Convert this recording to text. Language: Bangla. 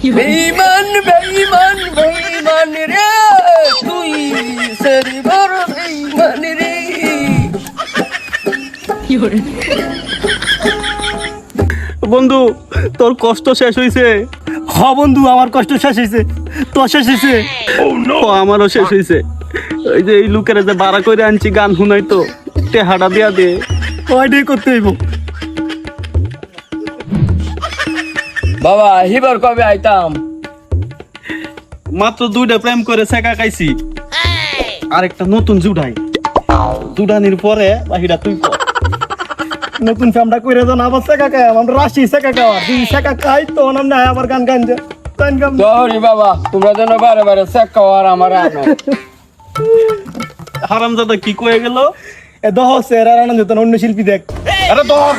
বেঈমান বেঈমান বেঈমান রে তুই সেরি বড় বেঈমান রে। বন্ধু তোর কষ্ট শেষ হইছে? হ বন্ধু, আমার কষ্ট শেষ হয়েছে, তোর শেষ হয়েছে? আমারও শেষ হইছে। ওই যে এই লোকেরা যে বাড়া করে আনছি গান শুনাই তো টেহাটা দিয়া দে। ওইটাই করতে হইব। বাবা হিবার কবে আইতাম? মাত্র 2টা প্রেম করে শেখা খাইছি, আরেকটা নতুন জুড়াই জুড়ানির পরে বাকিটা তুই কর। নতুন ফ্যামটা করে যান আবার শেখা খাই, আমরা রাশি শেখা খাওয়া দুই শেখা খাই তো নাম না আবার গান গান যে গান গান। দহরি বাবা তোমরা যেন বারে বারে চেক খাওয়ার আমার আনো। হারামজাদা কি কয়ে গেল? এ দহ সে আর আনন্দ অন্য শিল্পী দেখ। আরে ধর